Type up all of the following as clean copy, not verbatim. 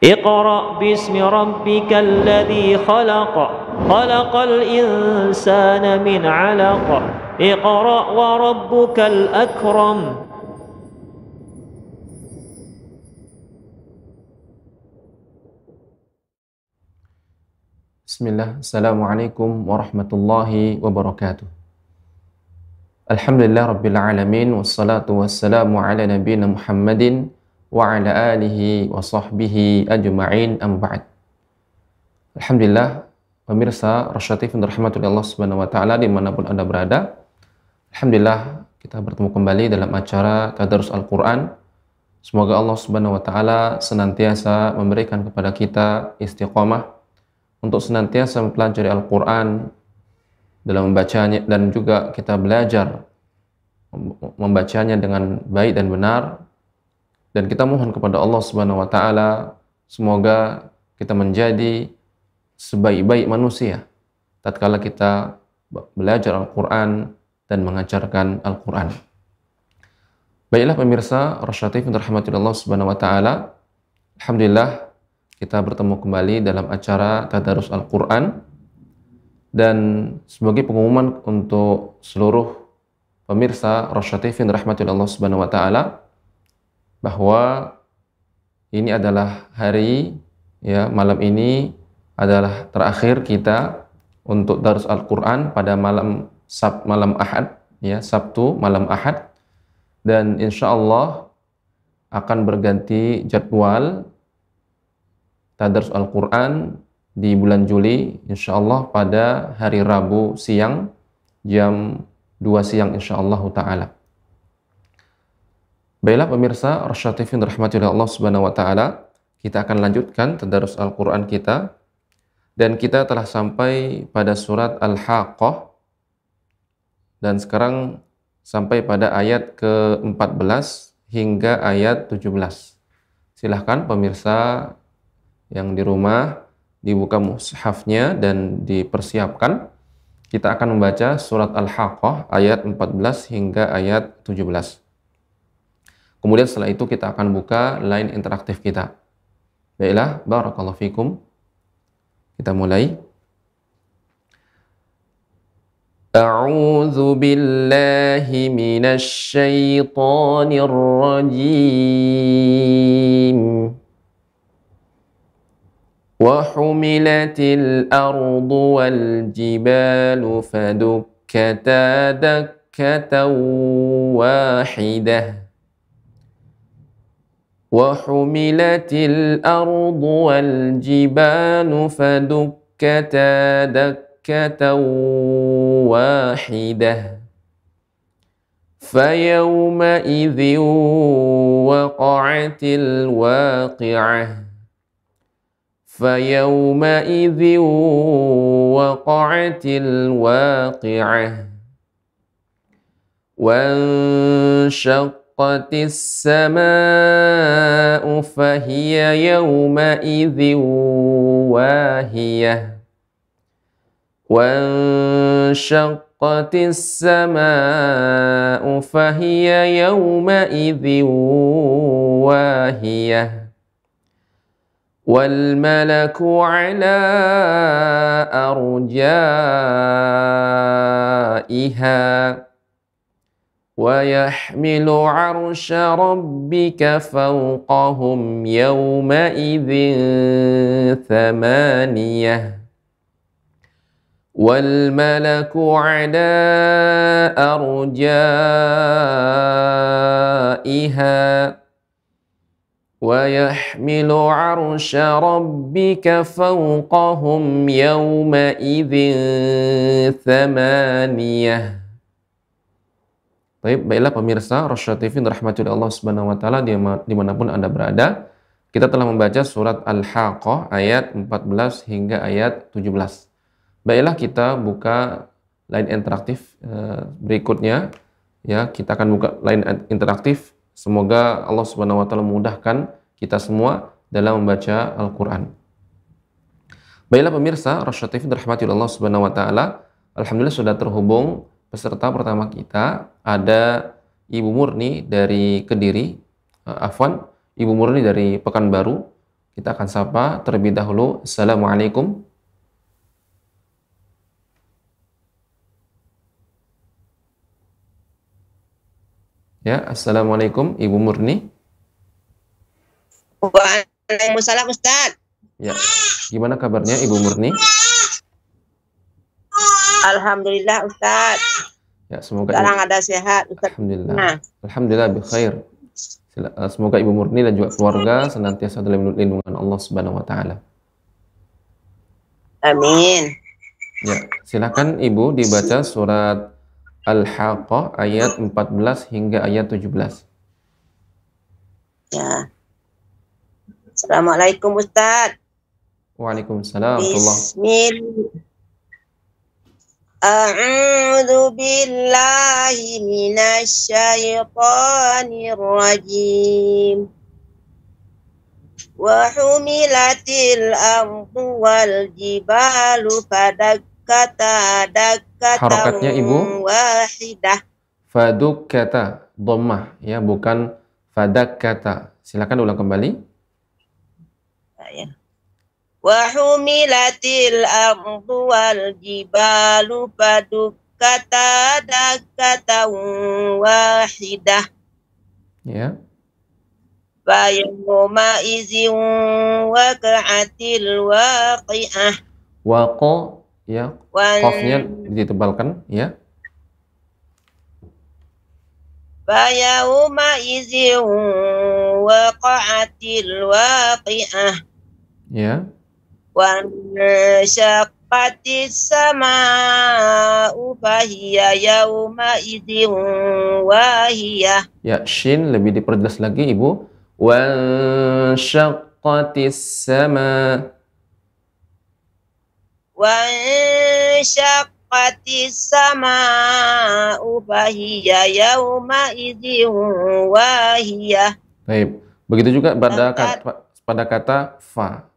اقرأ باسم ربك الذي خلق خلق الإنسان من علق اقرأ وربك الأكرم. Bismillah, Assalamualaikum warahmatullahi wabarakatuh. Alhamdulillah Rabbil Alamin, wassalatu wassalamu ala nabiyina Muhammadin wa ala alihi wa sahbihi ajma'in, amma ba'd. Alhamdulillah, pemirsa Rasyatif yang dirahmati Allah Subhanahu wa taala dimanapun Anda berada. Alhamdulillah, kita bertemu kembali dalam acara Tadarus Al-Qur'an. Semoga Allah Subhanahu wa taala senantiasa memberikan kepada kita istiqamah untuk senantiasa mempelajari Al-Quran dalam membacanya, dan juga kita belajar membacanya dengan baik dan benar. Dan kita mohon kepada Allah Subhanahu wa taala semoga kita menjadi sebaik-baik manusia tatkala kita belajar Al-Quran dan mengajarkan Al-Quran. Baiklah pemirsa Rasyatif yang dirahmati Allah Subhanahu wa taala, alhamdulillah kita bertemu kembali dalam acara Tadarus Al-Quran. Dan sebagai pengumuman untuk seluruh pemirsa Rasyatif yang dirahmati Allah Subhanahu wa taala, bahwa ini adalah hari, malam ini adalah terakhir kita untuk Darus Al-Quran pada malam Ahad, Sabtu malam Ahad. Dan insya Allah akan berganti jadwal Tadarus Al-Quran di bulan Juli, insyaallah pada hari Rabu siang, jam 2 siang insyaallah ta'ala. Baiklah pemirsa Rasyatif yang dirahmati Allah Subhanahu wa ta'ala, kita akan lanjutkan Tadarus Al-Quran kita. Dan kita telah sampai pada surat Al-Haqqah. Dan sekarang sampai pada ayat ke-14 hingga ayat 17. Silahkan pemirsa yang di rumah dibuka mushafnya dan dipersiapkan. Kita akan membaca surat Al-Haqqah ayat 14 hingga ayat 17. Kemudian setelah itu kita akan buka line interaktif kita. Baiklah, barakallahu fikum. Kita mulai. A'udzu billahi minasy syaithanir rajim. وحملت الأرض والجبال فدكتا دكة واحدة وحملت الأرض والجبال فدكتا دكة واحدة فيومئذ وقعت الواقعة فيومئذ وقعت الواقعة وانشقت السماء فهي يومئذ واهية وانشقت السماء فهي يومئذ واهية والملك على أرجائها ويحمل عرش ربك فوقهم يومئذ ثمانية والملك على أرجائها ويحمل عرش ربك فوقهم يومئذ ثمانية. Baiklah pemirsa Rasyatif yang dirahmati Allah Subhanahu wa taala dimanapun Anda berada, kita telah membaca surat Al-Haqqah ayat 14 hingga ayat 17. Baiklah kita buka line interaktif berikutnya. Kita akan buka line interaktif. Semoga Allah Subhanahu wa taala memudahkan kita semua dalam membaca Al-Quran. Baiklah pemirsa Rasyatif dirahmati Allah Subhanahu wa taala, alhamdulillah sudah terhubung peserta pertama kita. Ada Ibu Murni dari Kediri, Ibu Murni dari Pekanbaru. Kita akan sapa terlebih dahulu. Assalamualaikum. Ya, Assalamualaikum Ibu Murni. Waalaikumsalam Ustaz. Ya, gimana kabarnya Ibu Murni? Alhamdulillah Ustaz. Ya, semoga sekarang ada sehat Ustaz. Alhamdulillah. Nah. Alhamdulillah bikhair. Semoga Ibu Murni dan juga keluarga senantiasa dalam lindungan Allah Subhanahu wa taala. Amin. Ya, silakan Ibu dibaca surat Al-Haqqah ayat 14 hingga ayat 17. Ya. Assalamualaikum Ustaz. Waalaikumsalam. Bismillah. A'udzu billahi minasy syaithanir rajim. Wa humilatil ardu wal jibalu fadakkata dakkatan Harokatnya Ibu wahidah. Fadukkata dhammah ya, bukan fadakkata. Silakan ulang kembali. Ya. Wa humilatil ardu wal jibalu fadukkata dakkatan wahidah. Ya. Fayawma izin waqa'atil waqi'ah. Waqa ya, qafnya ditebalkan ya. Fayawma izin waqa'atil waqi'ah. Ya. Wa syaqqatis sama'u fahiya yawma izin wahiyah. Ya, shin lebih diperjelas lagi Ibu. Wa syaqqatis sama. Wa syaqqatis sama'u fahiya yawma izin wahiyah. Baik. Begitu juga pada kata fa.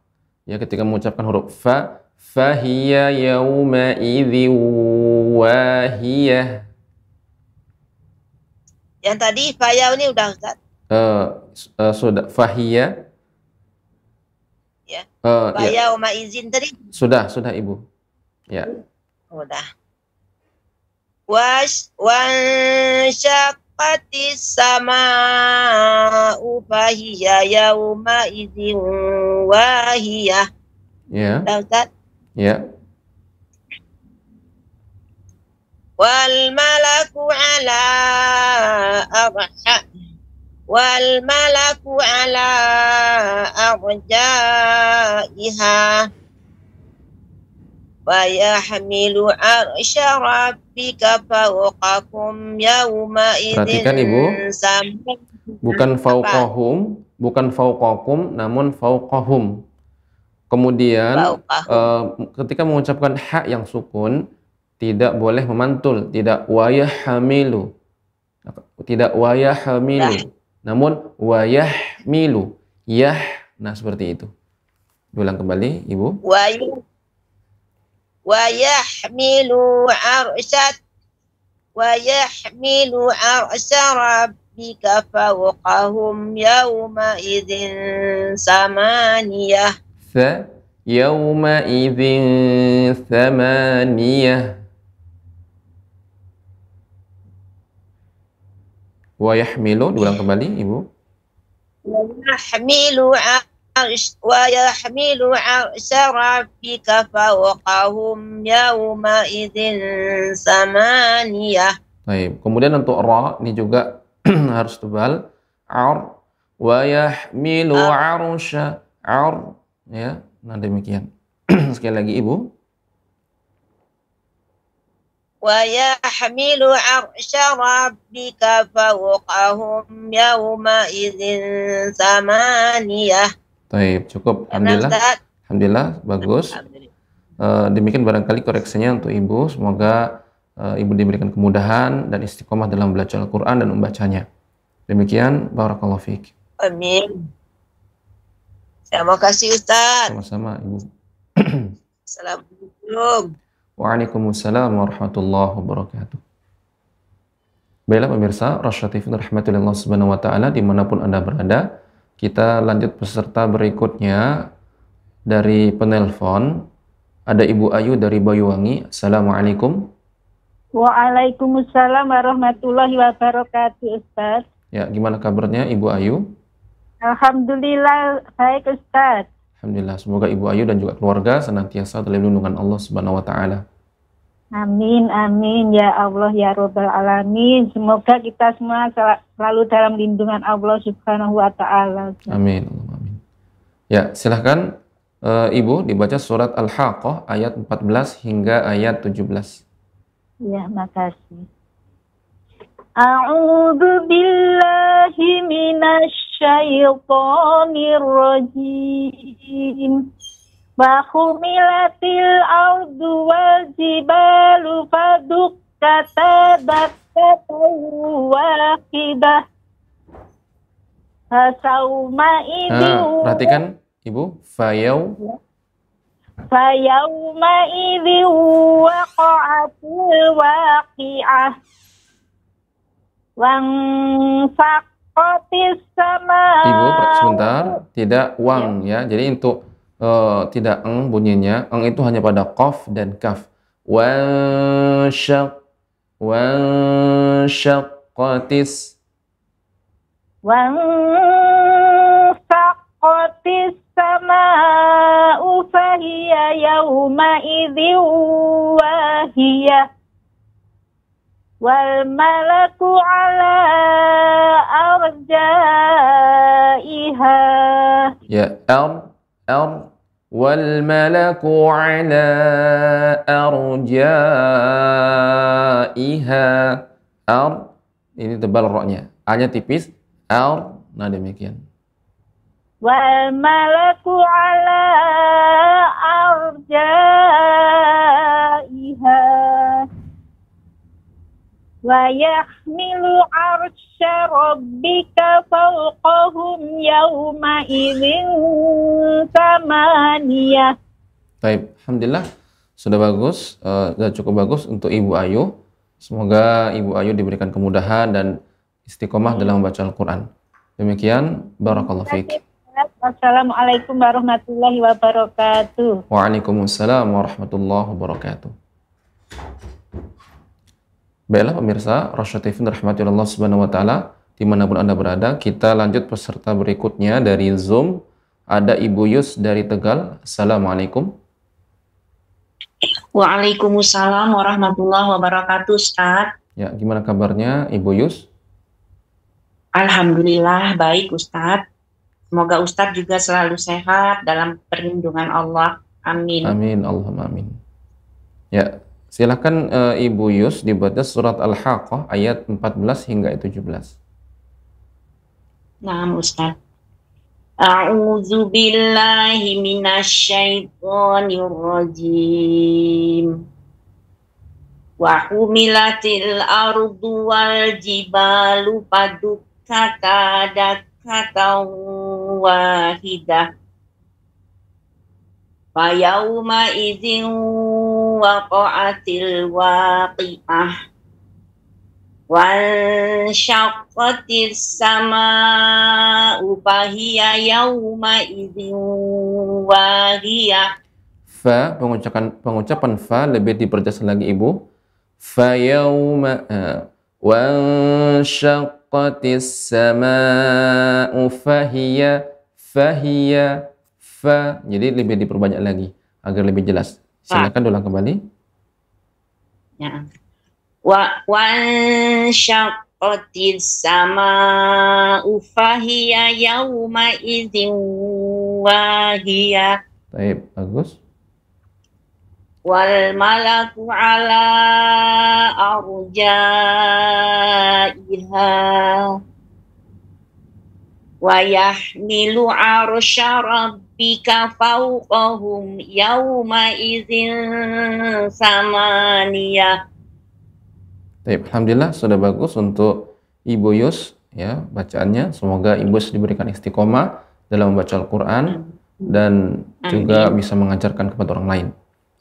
Ya, ketika mengucapkan huruf fa, fahiya yauma idzi wahiyah. Yang tadi fayau ini udah Ustaz. Sudah fahiya. Ya. Ya. Yauma izin tadi. Sudah Ibu. Ya. Udah. Wansyaqqatis sama'u fahiya yauma idzin wahiyah. Ya. Udah Ustaz? Ya. Wal malaku ala arjaiha wa yahmilu arsya rabbika fawqakum yawma idzin. Perhatikan Ibu, bukan fauqahum, bukan fauqakum, namun fauqahum. Kemudian ketika mengucapkan ha yang sukun, tidak boleh memantul, tidak wayahmilu, tidak wayahmilu, namun wayahmilu, yah. Nah, seperti itu. Diulang kembali Ibu. Wayahmilu arsya rabbika fawqahum yawma idzin samaniyah. Yawma idzin samaniyah. Wa yahmilu, diulang kembali Ibu. Wa yahmilu arsya rabbika fawqahum yawma idzin samaniyah. Baik. Kemudian untuk ra ini juga harus tebal. Ar wa yahmilu arsya ar. Ya, nah demikian. Sekali lagi Ibu. Wa yahmilu arsya rabbika fawqahum yawma idzin samaniyah. Baik, cukup. Alhamdulillah. Alhamdulillah, bagus. Demikian barangkali koreksinya untuk Ibu. Semoga Ibu diberikan kemudahan dan istiqomah dalam belajar Al-Quran dan membacanya. Demikian, barakallahu fiik. Amin. Terima kasih Ustaz. Sama-sama Ibu. Assalamualaikum. Waalaikumsalam warahmatullahi wabarakatuh. Baiklah pemirsa, Rasyad TV rahmatullah subhanahu wa ta'ala dimanapun Anda berada, Kita lanjut peserta berikutnya dari penelpon. Ada Ibu Ayu dari Banyuwangi. Assalamualaikum. Waalaikumsalam warahmatullahi wabarakatuh, Ustaz. Ya, gimana kabarnya Ibu Ayu? Alhamdulillah baik, Ustaz. Alhamdulillah, semoga Ibu Ayu dan juga keluarga senantiasa dalam lindungan Allah Subhanahu wa taala. Amin, amin ya Allah ya Rabbal alamin. Semoga kita semua selalu dalam lindungan Allah Subhanahu wa taala. Amin. Amin. Ya, silahkan Ibu dibaca surat Al-Haqqah ayat 14 hingga ayat 17. Ya, makasih. A'udzu billahi minasy syaithanir rajim. Wa humilatil ardu wal jibalu fadukkata dakkatan wahidah. Fasauma idin. Perhatikan Ibu, Fayauma idin waqa'atil waqi'ah. Wang faqatis sama. Ibu, sebentar, tidak wang ya. Jadi untuk tidak eng bunyinya, eng itu hanya pada qaf dan kaf. Wanshaqqatis. Wanshaqqatis sama'u fahiya yawma idzin wahiyah. Wal malaku ala arjaiha. Ya, wal malaku ala arjaiha. Ini tebal roknya. A-nya tipis. Nah demikian. Wal malaku ala arjaiha. Wa yahmilu arsya rabbika fawqahum yawma idzin samaniyah. Baik, alhamdulillah sudah bagus, sudah cukup bagus untuk Ibu Ayu. Semoga Ibu Ayu diberikan kemudahan dan istiqomah dalam membaca Al-Quran. Demikian, barakallahu fiik. Wassalamualaikum warahmatullahi wabarakatuh. Waalaikumsalam warahmatullahi wabarakatuh. Baiklah pemirsa, Rasya TV dirahmati Allah Subhanahu wa taala, dimanapun Anda berada, kita lanjut peserta berikutnya dari Zoom. Ada Ibu Yus dari Tegal. Assalamualaikum. Waalaikumsalam warahmatullahi wabarakatuh, Ustaz. Ya, gimana kabarnya Ibu Yus? Alhamdulillah baik, Ustaz. Semoga Ustaz juga selalu sehat dalam perlindungan Allah. Amin. Amin, Allahumma amin. Ya, silakan Ibu Yus dibaca surat Al-Haqqah ayat 14 hingga 17. Nah, Ustaz. A'udzu billahi minasyaitonir rajim. Wa humilatil ardu wal jibalu fadukkata dakkatan wahidah. Fa yauma idzin waqa'atil waqi'ah. Wanshaqqatis sama'u fahiya yauma idzin wahiyah. Fa, pengucapan fa lebih diperjelas lagi Ibu. Fa yauma wanshaqqatis sama'u fahiya fa. Jadi lebih diperbanyak lagi agar lebih jelas. Silakan ulang kembali. Ya. Wanshaqqatis sama'u fahiya yauma idzin wahiyah. Baik, bagus. Wal malaku ala arjaiha. Wa yahmilu arsya rabbika fawqahum yauma idzin samaniyah. Baik, alhamdulillah sudah bagus untuk Ibu Yus ya bacaannya. Semoga Ibu Yus diberikan istiqomah dalam membaca Al-Quran dan juga bisa mengajarkan kepada orang lain.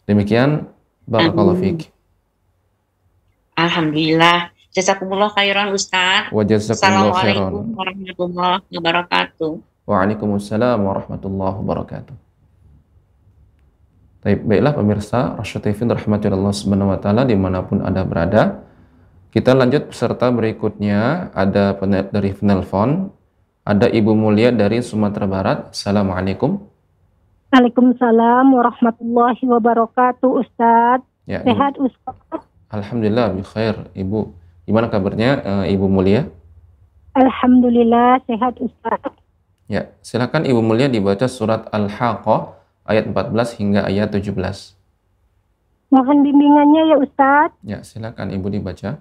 Demikian, barakallahu fiik. Alhamdulillah. Jazakumullah khairan, Ustaz. Wa jazakumullah khairan. Assalamualaikum warahmatullahi wabarakatuh. Waalaikumsalam warahmatullahi wabarakatuh. Baiklah pemirsa Rasyad TV rahmati Allah Subhanahu wa taala dimanapun Anda berada. Kita lanjut peserta berikutnya, ada dari penelpon, ada Ibu Mulia dari Sumatera Barat. Assalamualaikum. Waalaikumsalam warahmatullahi wabarakatuh, Ustadz. Ya, Sehat, Ustadz? Alhamdulillah, bikhair. Ibu, gimana kabarnya Ibu Mulia? Alhamdulillah, sehat, Ustadz. Ya, silakan Ibu Mulia dibaca surat Al-Haqqah ayat 14 hingga ayat 17. Mohon bimbingannya ya Ustadz. Ya, silakan Ibu dibaca.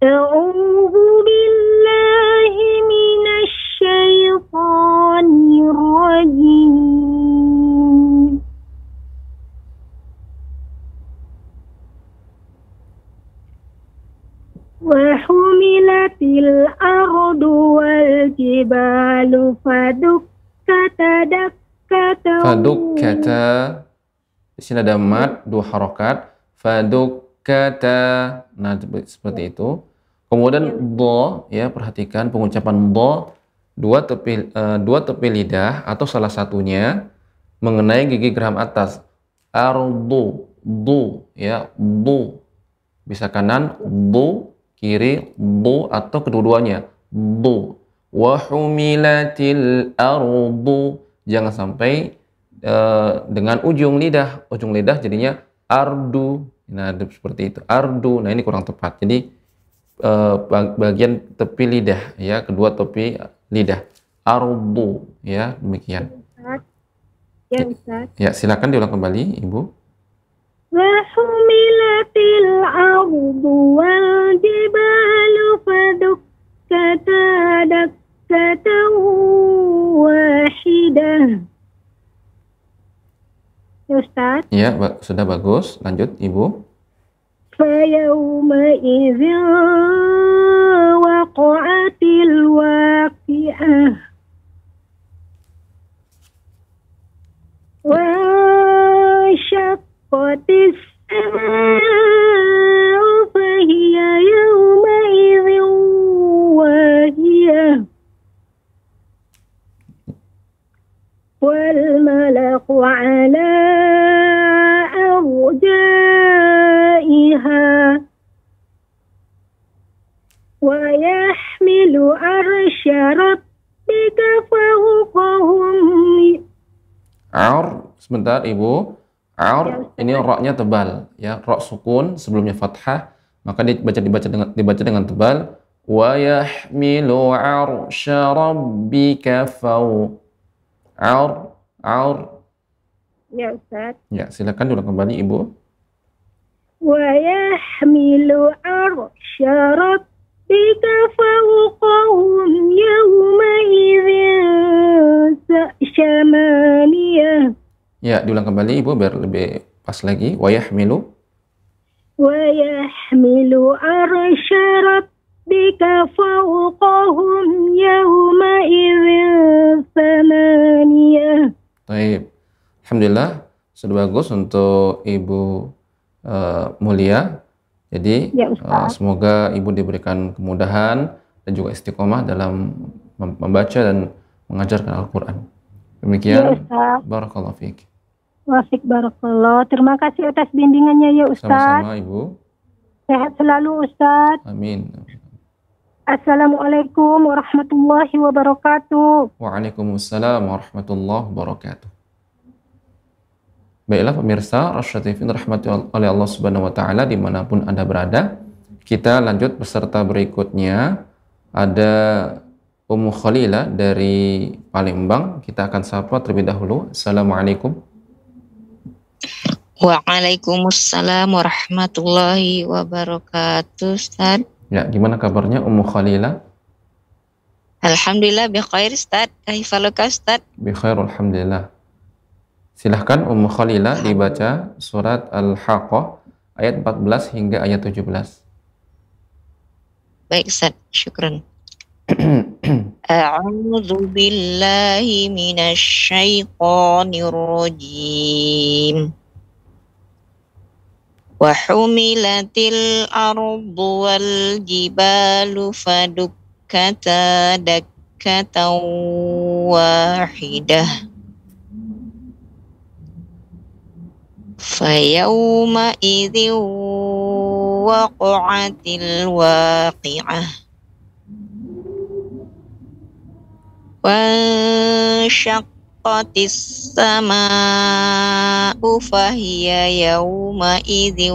A'udzu billahi minasy syaithanir rajim. Wa humilatil ardu wal jibalu fadukkata di sini ada mad, 2 harokat. Fadukkata, nah seperti itu. Kemudian do, ya perhatikan pengucapan do, dua tepi lidah atau salah satunya mengenai gigi geram atas. Ardu, du, ya du. Bisa kanan, du, kiri, du, atau kedua-duanya, du. Wa humilatil ardu, jangan sampai dengan ujung lidah jadinya ardu. Nah, seperti itu, ardu. Nah, ini kurang tepat. Jadi bagian tepi lidah, ya, kedua tepi lidah, ardu, ya, demikian. Ya Ustaz. Ya, silakan diulang kembali, Ibu. Wa humilatil ardu wal jibalu fadukkata dakkatan wahidah. Ya Ustaz. Ya, sudah bagus. Lanjut, Ibu. Fayawma idzin waqa'atil waqi'ah. Wa syaqqatis samaa'u fahiya yawma idzin wahiyah. Wal malaku 'ala arjaiha wa yahmilu arsya rabbika fawqahum. Sebentar Ibu. Ini ra-nya tebal, ya, ra sukun sebelumnya fathah, maka dibaca dengan tebal. Wa yahmilu arsya rabbika Ya Ustaz. Ya, silakan diulang kembali Ibu. Wa yahmilu arsya rabbika fawqahum yawma idzin samaniyah. Ya, diulang kembali Ibu biar lebih pas lagi. Wa yahmilu arsya rabbika fawqahum yawma idzin samaniyah. Baik. Alhamdulillah, sudah bagus untuk Ibu Mulia. Jadi ya, semoga Ibu diberikan kemudahan dan juga istiqomah dalam membaca dan mengajarkan Al-Quran. Demikian, ya, barakallahu fiik. Wafik barakallah. Terima kasih atas bimbingannya ya Ustaz. Sama-sama Ibu. Sehat selalu Ustaz. Amin. Assalamualaikum warahmatullahi wabarakatuh. Waalaikumsalam warahmatullahi wabarakatuh. Baiklah pemirsa Rasyad TV rahmati oleh Allah Subhanahu wa taala dimanapun Anda berada. Kita lanjut peserta berikutnya, ada Ummu Khalilah dari Palembang. Kita akan sapa terlebih dahulu. Assalamualaikum. Waalaikumsalam warahmatullahi wabarakatuh, Ustaz. Ya, gimana kabarnya Ummu Khalilah? Alhamdulillah bikhair, Ustaz. Kaifaluka, Ustaz? Bikhair, alhamdulillah. Silahkan Ummu Khalilah dibaca surat Al-Haqqah ayat 14 hingga ayat 17. Baik Ustaz, syukran. A'udzu billahi minasy syaithanir rajim. Wa humilatil ardu wal jibalu دكة واحدة فيومئذ وقعت الواقعة وانشقت السماء فهي يومئذ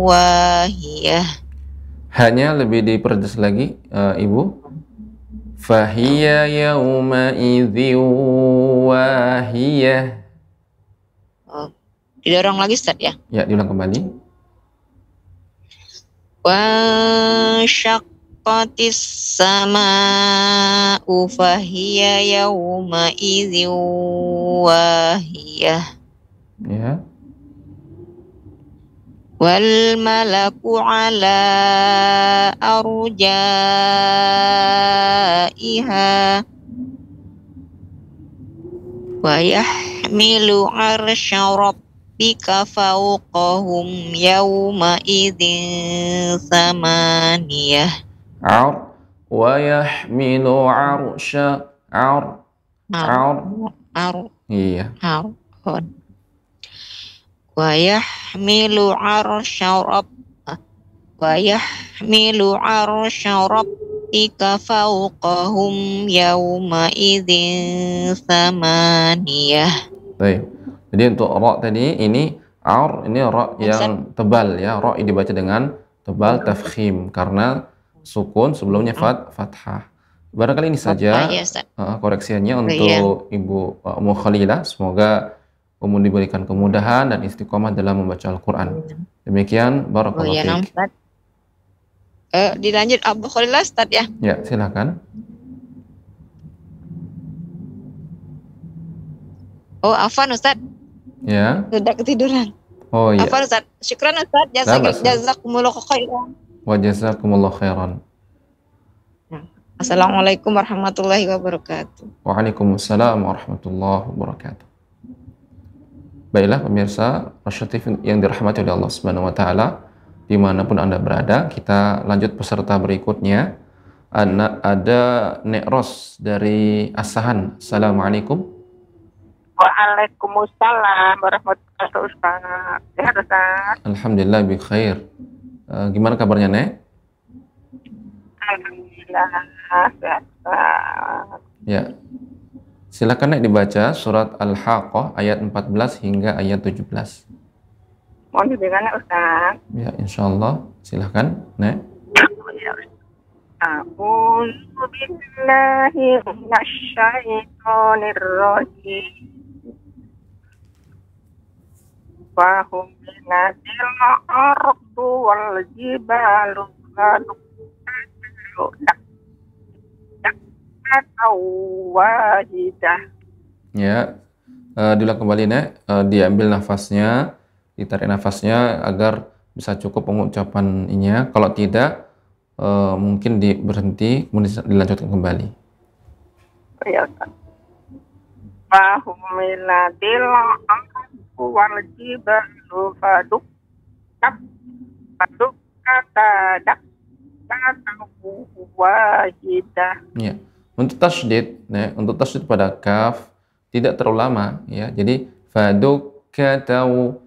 واهية. Hanya lebih diperjelas lagi, Ibu. Fahiya yauma idzi wahiyah. Didorong lagi Ustaz ya. Ya, diulang kembali. Wansyaqqatis sama'u fahiya yauma idzi wahiyah. Ya. Wal malaku ala arjaiha wa yahmilu arsya rabbika fawqahum yawma idzin samaniyah. Ar wa yahmilu arsya ar. Iya. Wa yahmilu arsya rabbika fawqahum yawma idzin samaniyah. Baik. Jadi untuk ra tadi ini ar, ini ra yang tebal ya. Ra ini dibaca dengan tebal tafkhim karena sukun sebelumnya fathah. Barangkali ini saja koreksiannya untuk Ibu Ummu Khalilah. Semoga Ummu diberikan kemudahan dan istiqomah dalam membaca Al-Quran. Demikian, barakallahu fiik. Dilanjut Abu Khalilah Ustaz ya. Ya, silakan. Oh, afwan Ustaz. Ya. Sudah ketiduran. Oh iya. Afwan Ustaz. Syukran Ustaz. Jazakumullahu khairan. Wa jazakumullahu khairan. Assalamualaikum warahmatullahi wabarakatuh. Waalaikumsalam warahmatullahi wabarakatuh. Baiklah pemirsa Rasyad yang dirahmati oleh Allah Subhanahu wa taala, dimanapun Anda berada, kita lanjut peserta berikutnya. Ada Nek Ros dari Asahan. Assalamualaikum. Waalaikumsalam warahmatullahi wabarakatuh. Sehat Ustaz? Alhamdulillah bi khair. Gimana kabarnya Nek? Alhamdulillah sehat. Ya. Silakan Nek dibaca surat Al-Haqqah ayat 14 hingga ayat 17. Mohon bimbingannya Ustaz. Ya, insyaallah. Silakan Nek. A'udzu billahi minasyaitonir rajim. Wa huminatil ardu wal jibalu wahidah. Ya, diulang kembali Nek, diambil nafasnya, ditarik nafasnya agar bisa cukup pengucapan ininya. Kalau tidak, mungkin berhenti, kemudian dilanjutkan kembali. Ya, Fahumilatil ardu wal jibalu faduk kata wahidah. Ya. Untuk tasydid, untuk tasydid pada kaf tidak terlalu lama ya. Jadi fadukkatau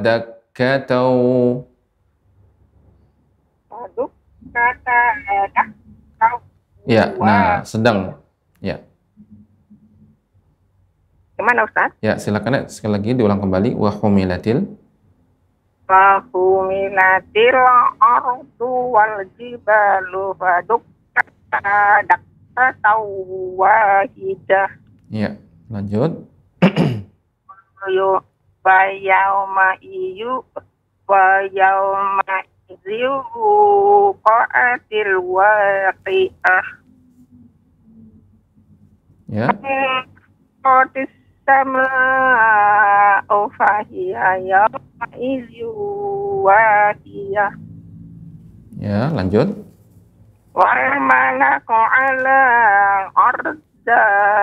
dakkatau. Ya, nah sedang ya. Gimana Ustaz? Ya, silakan sekali lagi diulang kembali. Wa humilatil ardu wal jibalu fadukkatat wahidah. Ya, lanjut. Wa yauma idzu qa'atil waqi'ah. Ya. Qatis sama'u fahiya yauma idzu waqiyah. Ya, lanjut. Wal malaku ala arjaiha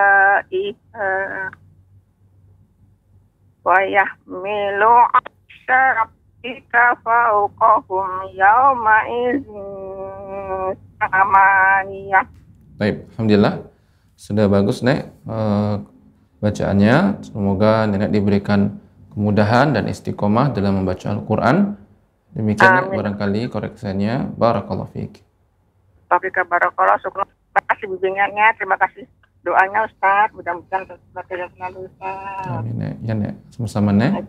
wa yahmilu arsya rabbika fawqahum yawma idzin amaniyah. Baik, alhamdulillah. Sudah bagus, Nek. Bacaannya. Semoga Nenek diberikan kemudahan dan istiqomah dalam membaca Al-Quran. Demikian, Nek, barangkali koreksinya. Barakallahu fiik. Taufiq barakallah, syukur. Terima kasih bimbingannya, terima kasih doanya Ustaz. Mudah-mudahan terus selalu Ustaz. Amin, Nek. Ya, Nek. Sama-sama, Nek.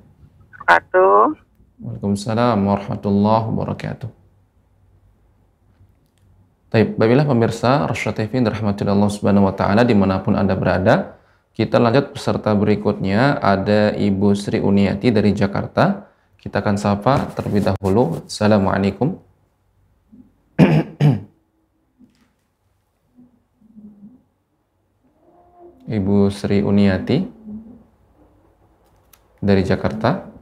Waalaikumsalam warahmatullahi wabarakatuh. Baik, baiklah pemirsa Rasyad TV dirahmati Allah Subhanahu wa taala dimanapun Anda berada. Kita lanjut peserta berikutnya, ada Ibu Sri Uniati dari Jakarta. Kita akan sapa terlebih dahulu. Assalamualaikum. Ibu Sri Uniati dari Jakarta.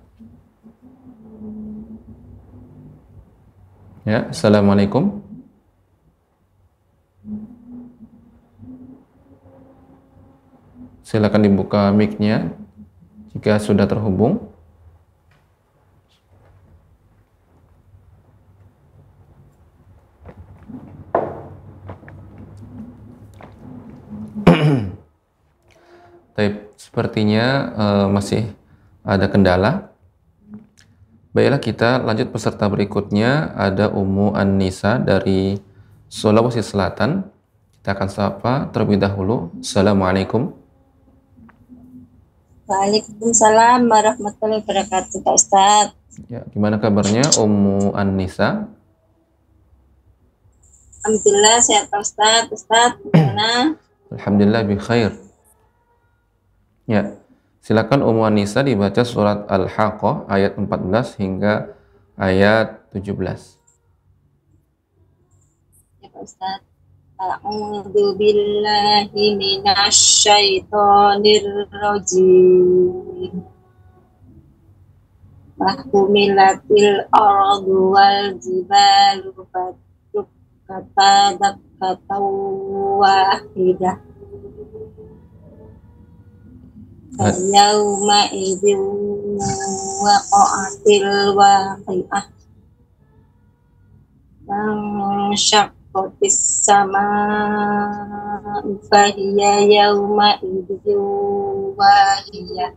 Ya, assalamualaikum. Silakan dibuka mic-nya jika sudah terhubung. Baik, sepertinya masih ada kendala. Baiklah, kita lanjut peserta berikutnya, ada Ummu An-Nisa dari Sulawesi Selatan. Kita akan sapa terlebih dahulu. Assalamualaikum. Waalaikumsalam warahmatullahi wabarakatuh, Pak Ustaz. Ya, gimana kabarnya Ummu An-Nisa? Alhamdulillah sehat, Pak Ustaz. Ustaz, gimana? Alhamdulillah bi khair. Ya, silakan Ummu An-Nisa dibaca surat Al-Haqqah ayat 14 hingga ayat 17. Ya, Pak Ustaz. A'udzu billahi minasy syaithanir rajim. Mahkumilatil ardu wal jibalu fadukkata dakkatan wahidah. Yauma idzin waqa'atil waqi'ah. Qatis sama fahiya yauma idzin wahiyah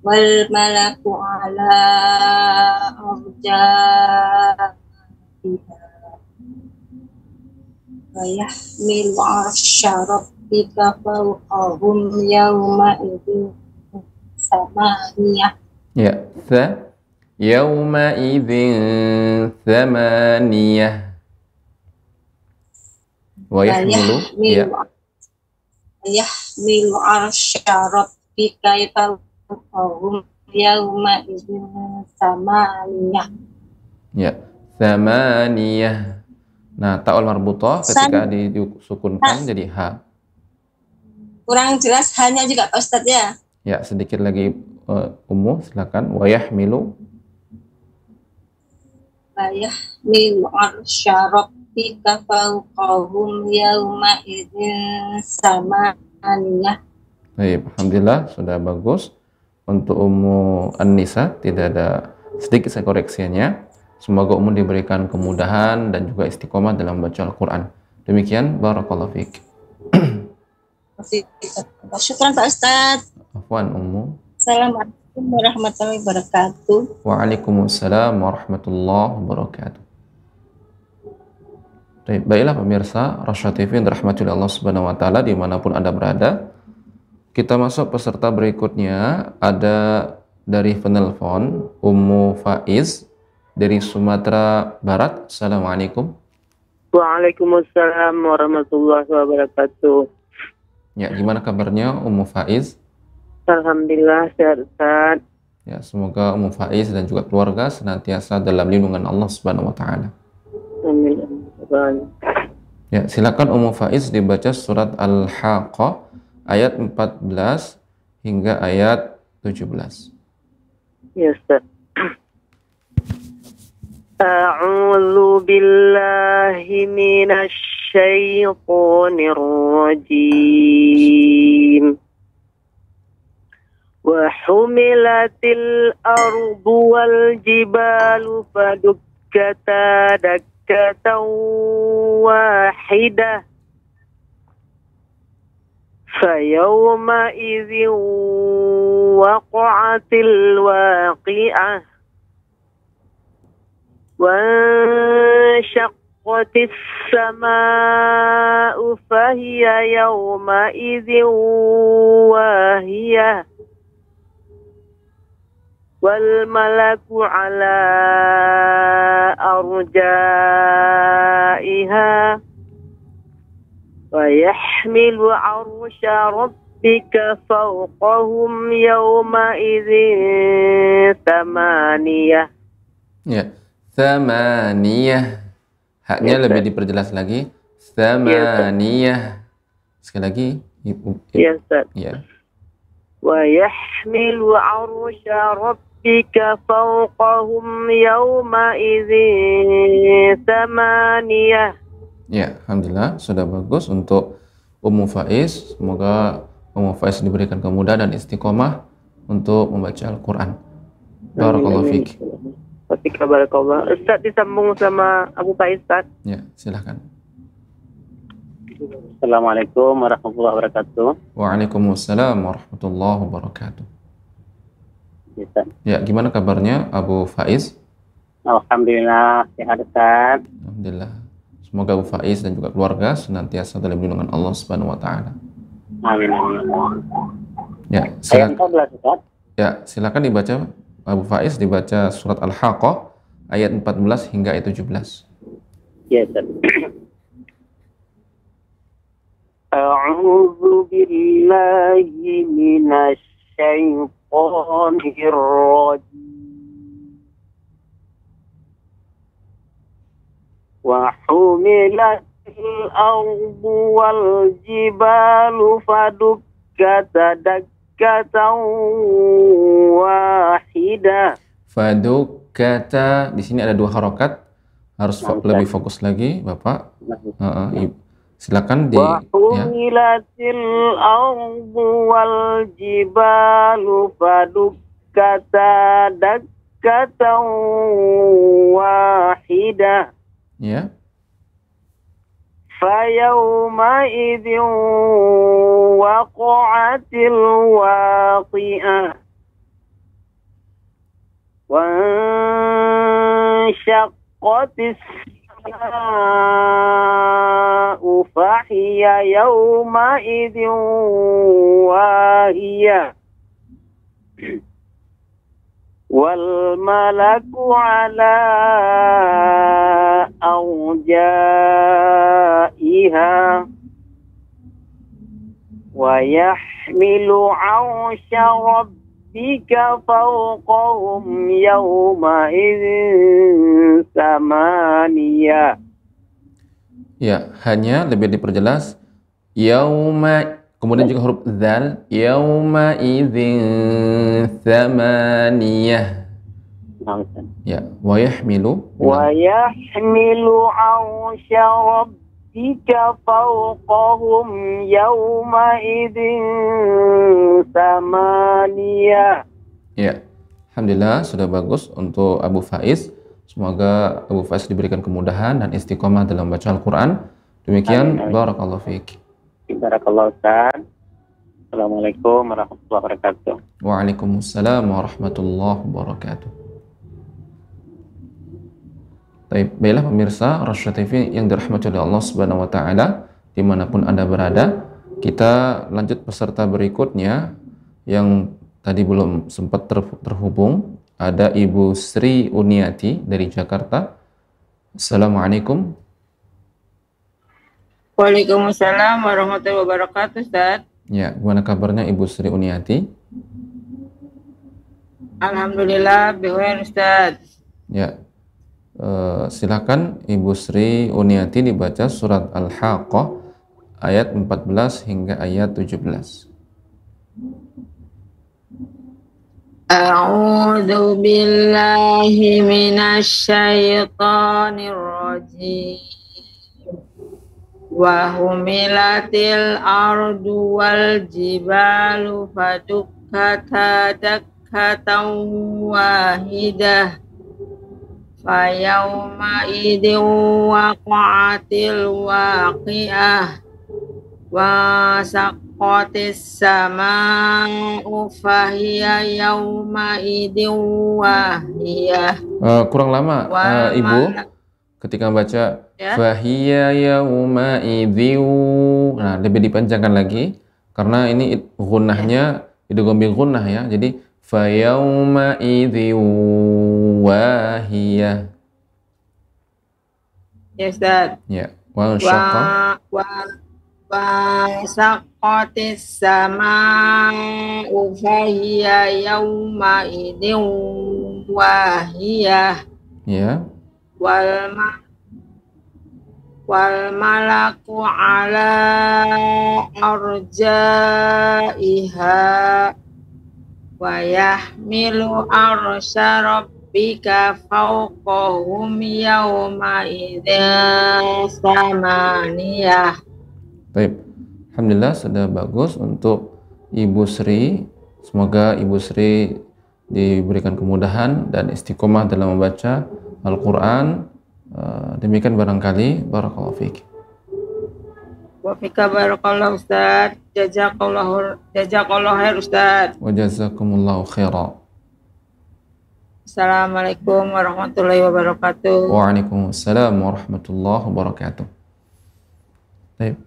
wal malaku ala arjaiha wa yahmilu arsya rabbika fawqahum yauma idzin samaniyah. Ya, yauma idzin thamaniyah wa yahmilu arsya rabbika fawqahum yauma idzin samaniyah. Ya, thamaniyah. Nah, ta'ul marbutah ketika disukunkan jadi ha. Kurang jelas hanya juga Pak Ustadz ya. Ya, sedikit lagi Ummu, silakan. Wa yahmilu arsya rabbika fawqahum yauma idzin samaniyah. Baik, alhamdulillah sudah bagus. Untuk Ummu An-Nisa tidak ada sedikit saya koreksinya. Semoga Ummu diberikan kemudahan dan juga istiqomah dalam baca Al-Quran. Demikian, barakallahu fiik. Syukran Pak Ustadz. Afwan Ummu. Assalamualaikum warahmatullahi wabarakatuh. Waalaikumsalam warahmatullahi wabarakatuh. Baiklah pemirsa Rasyad TV yang dirahmati Allah Subhanahu wa taala dimanapun Anda berada. Kita masuk peserta berikutnya, ada dari penelpon Ummu Faiz dari Sumatera Barat. Assalamualaikum. Waalaikumsalam warahmatullahi wabarakatuh. Ya, gimana kabarnya Ummu Faiz? Alhamdulillah sehat Ustaz. Ya, semoga Ummu Faiz dan juga keluarga senantiasa dalam lindungan Allah Subhanahu wa taala. Amin. Ya, silakan Ummu Faiz dibaca surat Al-Haqqah ayat 14 hingga ayat 17. Ya Ustaz. A'udzu billahi minasy syaithanir rajim. Wa humilatil ardu wal jibalu fadukkata دكة واحدة فيومئذ وقعت الواقعة وانشقت السماء فهي يومئذ واهية والملك على أرجائها ويحمل عرش ربك فوقهم يومئذ ثمانية. Ya, thamaniyah. Haknya lebih diperjelas lagi. Thamaniyah. Sekali lagi. Ya, Ustaz. Ya. ويحمل عرش ربك فوقهم يومئذ ثمانية. Ya, alhamdulillah sudah bagus untuk Ummu Faiz. Semoga Ummu Faiz diberikan kemudahan dan istiqomah untuk membaca Al-Quran. Barakallahu fiik. Barakallah. Ustaz disambung sama Abu Faiz, Ustaz. Ya, silahkan. Assalamualaikum warahmatullahi wabarakatuh. Waalaikumsalam warahmatullahi wabarakatuh. Ya, gimana kabarnya Abu Faiz? Alhamdulillah sehat, Ustaz. Alhamdulillah. Semoga Abu Faiz dan juga keluarga senantiasa dalam lindungan Allah Subhanahu wa taala. Amin. Ya, Ayat silakan. 14, Ustaz. Ya, silakan dibaca Abu Faiz, dibaca surat Al-Haqqah ayat 14 hingga ayat 17. Ya, Ustaz. A'udzu billahi minasy syaithanir rajim. Wa humilatil ardu wal jibalu fadukkata dakkatan wahidah. Fadukkata, di sini ada 2 harokat, harus lebih fokus lagi, Bapak. Silakan di Wa humilatil ardu wal jibalu fadukkata dakkatan wahidah. ya. فيومئذ وقعت الواقعة وانشقت السماء فهي يومئذ واهية والملك على أرجائها ويحمل عرش ربك فوقهم يومئذ ثمانية. Ya, hanya lebih diperjelas yauma, kemudian juga huruf dzal, yauma idzin tsamaniyah. Ya, wa yahmilu arsya rabbika fawqahum yawma idzin tsamaniyah. Ya, alhamdulillah sudah bagus untuk Abu Faiz. Semoga Abu Faiz diberikan kemudahan dan istiqomah dalam baca Al-Quran. Demikian, barakallahu fiik. Barakallahu Ustaz. Assalamualaikum warahmatullahi wabarakatuh. Waalaikumsalam warahmatullahi wabarakatuh. Baiklah pemirsa Rasyad TV yang dirahmati oleh Allah Subhanahu wa taala, dimanapun Anda berada, kita lanjut peserta berikutnya yang tadi belum sempat terhubung. Ada Ibu Sri Uniati dari Jakarta. Assalamualaikum. Waalaikumsalam warahmatullahi wabarakatuh, Ustaz. Ya, gimana kabarnya Ibu Sri Uniati? Alhamdulillah, bihoyan Ustaz. Ya, silakan Ibu Sri Uniati dibaca surat Al-Haqqah ayat 14 hingga ayat 17. A'udzu billahi minasy syaithanir rajim. Wa humilatil ardu wal jibalu fadukkata dakkatan wahidah Fayauma idin waqa'atil waqi'ah wa saqqatis sama'u fahiya yauma idin wahiyah. Kurang lama Ibu ketika baca fahiya yauma idin. Nah, lebih dipanjangkan lagi karena ini gunnahnya idgham bil gunnah ya. Jadi fa yauma idin wahiyah. Ya Ustaz. Ya, wa syaqqa wa saqqatis sama'u fahiya yauma idin wahiyah. Ya. Wal malaku ala arjaiha wa yahmilu arsya rabbika fawqahum yawma idzin samaniyah. Baik. Alhamdulillah sudah bagus untuk Ibu Sri. Semoga Ibu Sri diberikan kemudahan dan istiqomah dalam membaca Al-Quran. Demikian barangkali. Barakallahu fiik. Wa fika barakallahu Ustaz. Jazakallahu khair Ustaz. Wa jazakumullahu khaira. Assalamualaikum warahmatullahi wabarakatuh. Waalaikumsalam warahmatullahi wabarakatuh. Baik.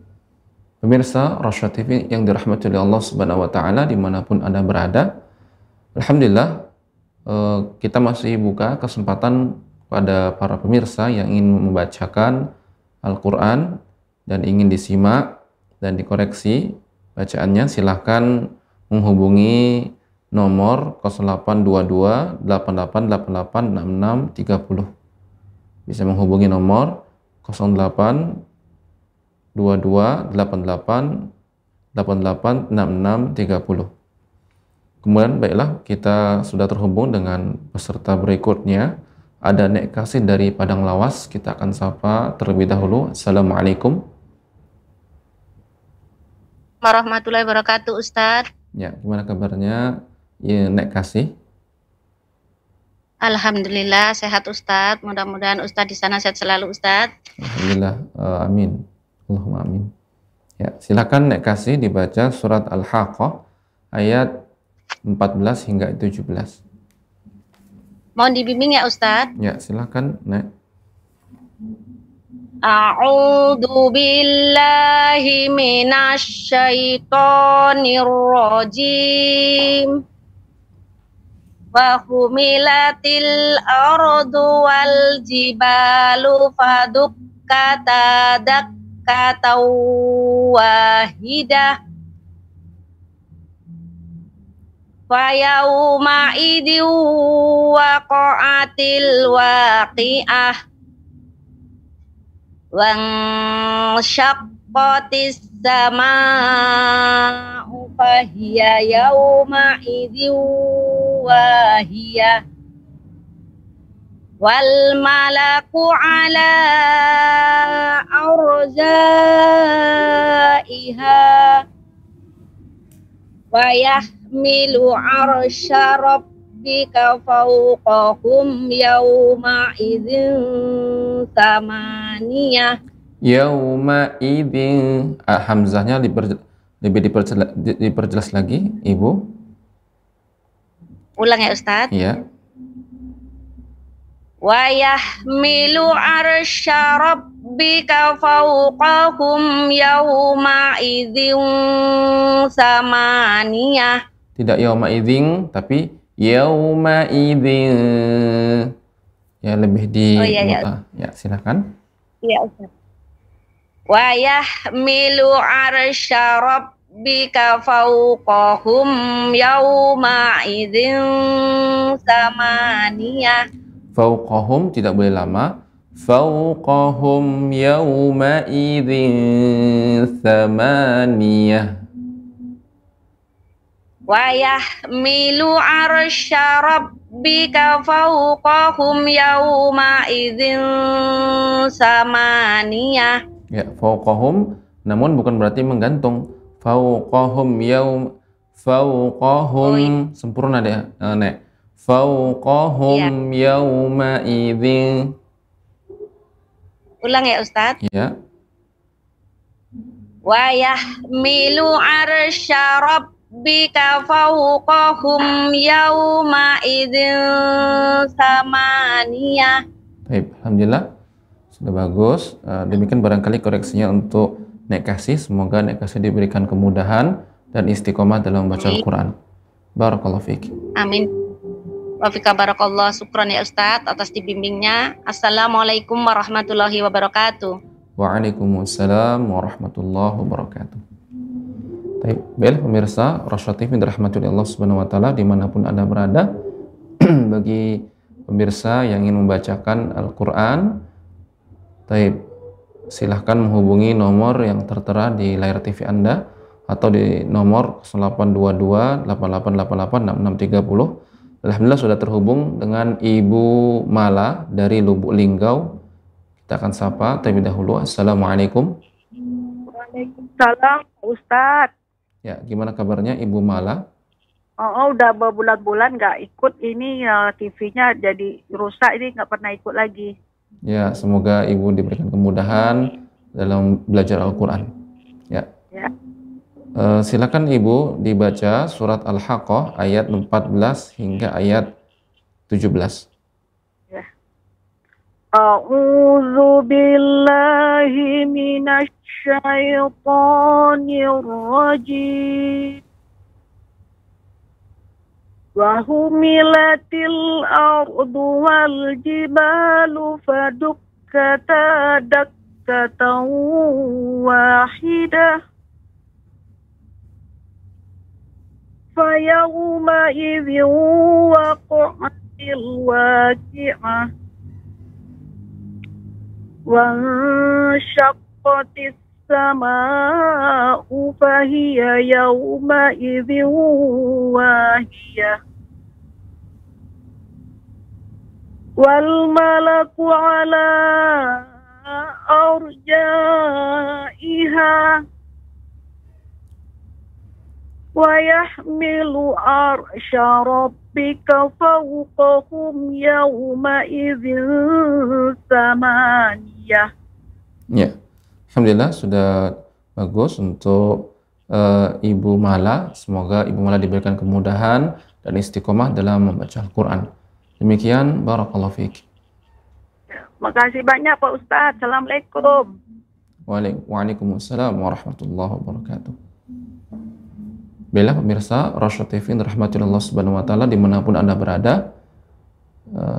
Pemirsa Rasya TV yang dirahmati oleh Allah Subhanahu wa taala dimanapun Anda berada. Alhamdulillah kita masih buka kesempatan pada para pemirsa yang ingin membacakan Al-Quran dan ingin disimak dan dikoreksi bacaannya. Silahkan menghubungi nomor 0822 8888 6630. Bisa menghubungi nomor 0822 88 88 6630. Kemudian baiklah, kita sudah terhubung dengan peserta berikutnya. Ada Nek Kasih dari Padang Lawas. Kita akan sapa terlebih dahulu. Assalamualaikum Warahmatullahi wabarakatuh, Ustadz. Ya, gimana kabarnya ya, Nek Kasih? Alhamdulillah sehat Ustadz. Mudah-mudahan Ustadz di sana sehat selalu Ustadz. Alhamdulillah, amin. Allahumma amin. Ya, silakan Nek Kasih dibaca surat Al-Haqqah ayat 14 hingga 17. Mohon dibimbing ya Ustadz. Ya, silakan Nek. A'udzu billahi minasy syaithanir rajim. Wa humilatil ardu wal jibalu fadukkata dakkatan wahidah. Fayauma idin waqa'atil waqi'ah wan syaqqatis sama'u fahiya yauma idin wahiyah wal malaku ala arjaiha wa yahmilu arsya rabbika fawqahum yawma idzin samaniyah. Yauma idzin, hamzahnya lebih diperjelas lagi, Ibu. Ulang ya Ustadz. Iya. Wa yahmilu arsya rabbika fawqahum yawma idzin samaniyah. Tidak yauma idzin, tapi yauma idzin. Ya, lebih di ya, silakan. Iya Ustaz. Wa yahmilu arsya rabbika fawqahum yawma idzin samaniyah. Fauqahum tidak boleh lama. Fauqahum yawma idzin samaniyah. Wa yahmilu arsya rabbika fawqahum yawma idzin samaniyah. Ya, fauqahum namun bukan berarti menggantung. Fauqahum fauqahum sempurna deh, Nek. fawqahum yawma idzin. Ulang ya Ustadz. Ya. Wa yahmilu arsya rabbika fawqahum yawma idzin samaniyah. Baik, alhamdulillah sudah bagus. Demikian barangkali koreksinya untuk Nek Kasih. Semoga Nek Kasih diberikan kemudahan dan istiqomah dalam membaca Al-Quran. Barakallahu fiik. Amin. Wa fika barakallah. Syukran ya Ustadz atas dibimbingnya. Assalamualaikum warahmatullahi wabarakatuh. Waalaikumsalam warahmatullahi wabarakatuh. Baik, pemirsa Rasya TV dirahmati Allah Subhanahu wa taala dimanapun Anda berada. Bagi pemirsa yang ingin membacakan Al-Qur'an, silahkan menghubungi nomor yang tertera di layar TV Anda atau di nomor 0822 8888 6630. Alhamdulillah sudah terhubung dengan Ibu Mala dari Lubuk Linggau. Kita akan sapa terlebih dahulu. Assalamualaikum. Waalaikumsalam, Ustadz. Ya, gimana kabarnya Ibu Mala? Oh, udah berbulan-bulan nggak ikut ini TV-nya jadi rusak, ini nggak pernah ikut lagi. Ya, semoga Ibu diberikan kemudahan dalam belajar Al-Quran. Ya. Ya. Silakan Ibu dibaca surat Al-Haqqah ayat 14 hingga ayat 17. Ya. A'udzu billahi minasy syaithanir rajim. Wa humilatil ardu wal jibalu fadukkata dakkatan wahidah. Fayawma idhin waqa'atil waqi'ah. Wanshaqqatis sama'u fahiya yawma idhin wahiyah. Wal malaku ala arja'iha wa yahmilu arsya rabbika fawqahum yawma idzin samaniyah. Ya, alhamdulillah sudah bagus untuk Ibu Mala. Semoga Ibu Mala diberikan kemudahan dan istiqomah dalam membaca Al-Quran. Demikian, barakallahu fiik. Makasih banyak Pak Ustadz. Assalamualaikum. Waalaikumsalam warahmatullahi wabarakatuh. Baiklah pemirsa Rasya TV dirahmati Allah Subhanahu wa taala dimanapun Anda berada,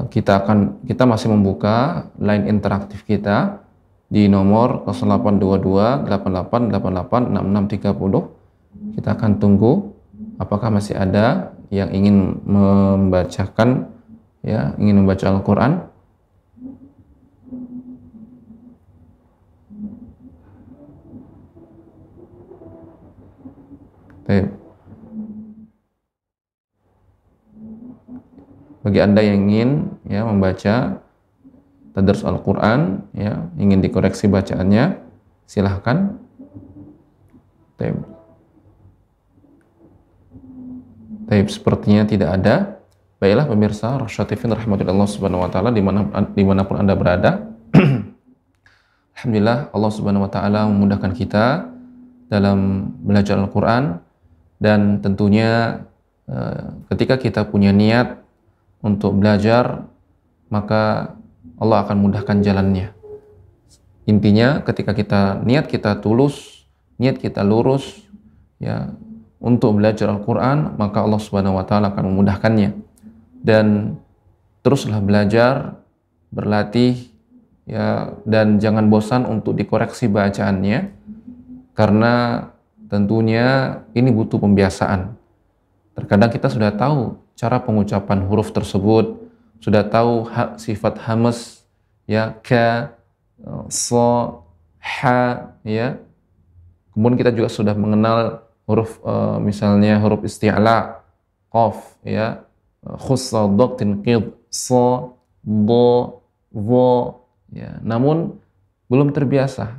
kita masih membuka line interaktif kita di nomor 0822 8888 6630. Kita akan tunggu apakah masih ada yang ingin membacakan, ingin membaca Al-Quran. Bagi Anda yang ingin membaca tadarus Al-Quran, ingin dikoreksi bacaannya, silahkan. Sepertinya tidak ada. Baiklah pemirsa Rasya TV rahmatullah Subhanahu wa taala dimanapun Anda berada. Alhamdulillah Allah Subhanahu wa taala memudahkan kita dalam belajar Al-Quran, dan tentunya ketika kita punya niat untuk belajar, maka Allah akan mudahkan jalannya. Intinya ketika niat kita tulus, niat kita lurus untuk belajar Al-Quran, maka Allah Subhanahu wa taala akan memudahkannya. Dan teruslah belajar, berlatih dan jangan bosan untuk dikoreksi bacaannya, karena tentunya ini butuh pembiasaan. Terkadang kita sudah tahu cara pengucapan huruf tersebut, sudah tahu sifat hamas, ka, so, ha, Kemudian kita juga sudah mengenal huruf misalnya huruf isti'la, qaf, khussa, dok, tinqid, so, bo, vo, namun belum terbiasa,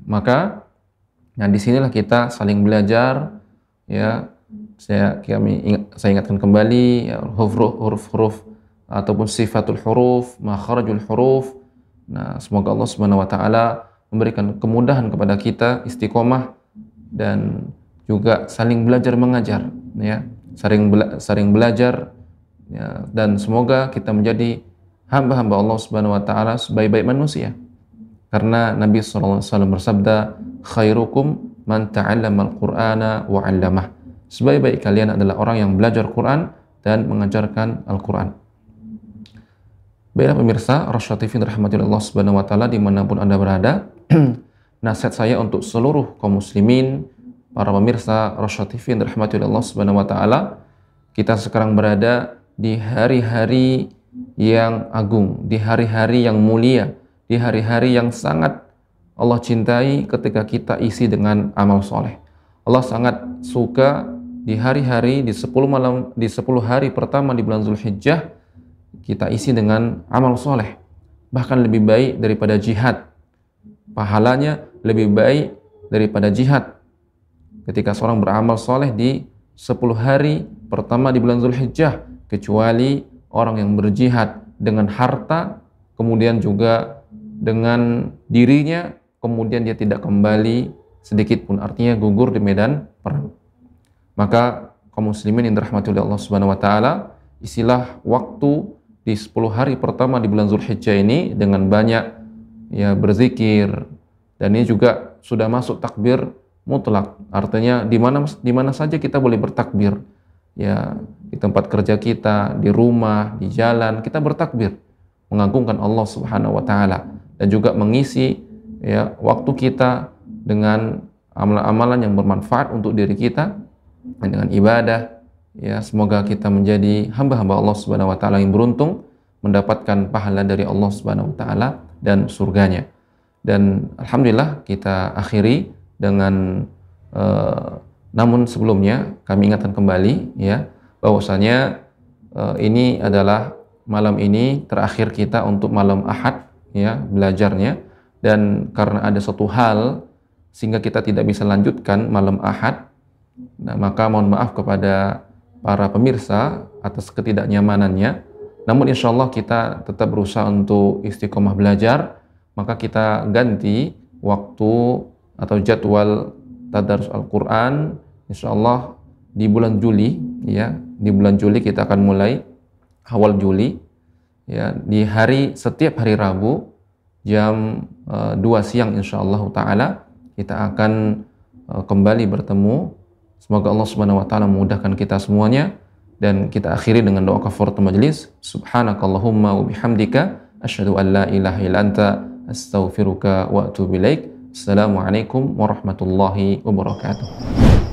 Maka, disinilah kita saling belajar, saya ingatkan kembali ya, huruf-huruf ataupun sifatul huruf, makharajul huruf. Nah, semoga Allah Subhanahu wa taala memberikan kemudahan kepada kita, istiqomah dan juga saling belajar mengajar ya, saling belajar ya, dan semoga kita menjadi hamba-hamba Allah Subhanahu wa taala sebaik-baik manusia. Karena Nabi sallallahu alaihi wasallam bersabda, khairukum man ta'allama al-Qur'ana wa 'allamah. Sebaik-baik kalian adalah orang yang belajar Quran dan mengajarkan Al-Quran. Baiklah pemirsa, Rasyad TV dirahmati Allah Subhanahu wa taala dimanapun Anda berada. Nasihat saya untuk seluruh kaum muslimin, para pemirsa Rasyad TV yang dirahmati Allah Subhanahu wa taala, kita sekarang berada di hari-hari yang agung, di hari-hari yang mulia, di hari-hari yang sangat Allah cintai ketika kita isi dengan amal soleh. Allah sangat suka di hari-hari, di 10 hari pertama di bulan Zulhijjah, kita isi dengan amal soleh, bahkan lebih baik daripada jihad. Pahalanya lebih baik daripada jihad ketika seorang beramal soleh di 10 hari pertama di bulan Zulhijjah, kecuali orang yang berjihad dengan harta, kemudian juga dengan dirinya, kemudian dia tidak kembali sedikit pun, artinya gugur di medan perang. Maka kaum muslimin yang dirahmati oleh Allah Subhanahu wa taala, isilah waktu di 10 hari pertama di bulan Zulhijjah ini dengan banyak ya berzikir, dan ini juga sudah masuk takbir mutlak, artinya di mana saja kita boleh bertakbir ya, di tempat kerja kita, di rumah, di jalan kita bertakbir mengagungkan Allah Subhanahu wa taala, dan juga mengisi ya waktu kita dengan amalan-amalan yang bermanfaat untuk diri kita dengan ibadah. Ya, semoga kita menjadi hamba-hamba Allah Subhanahu wa taala yang beruntung mendapatkan pahala dari Allah Subhanahu wa taala dan surganya. Dan alhamdulillah kita akhiri dengan namun sebelumnya kami ingatkan kembali ya bahwasanya ini adalah malam ini terakhir kita untuk malam Ahad ya belajarnya, dan karena ada satu hal sehingga kita tidak bisa lanjutkan malam Ahad. Nah, maka mohon maaf kepada para pemirsa atas ketidaknyamanannya. Namun insya Allah kita tetap berusaha untuk istiqomah belajar. Maka kita ganti waktu atau jadwal tadarus Al-Quran insya Allah di bulan Juli ya. Di bulan Juli kita akan mulai awal Juli ya, di setiap hari Rabu jam 2 siang insya Allah ta'ala kita akan kembali bertemu. Semoga Allah Subhanahu wa taala memudahkan kita semuanya, dan kita akhiri dengan doa kafaratul majlis. Subhanakallahumma wa bihamdika asyhadu an la ilaha illa anta astaghfiruka wa atubu ilaik. Assalamualaikum warahmatullahi wabarakatuh.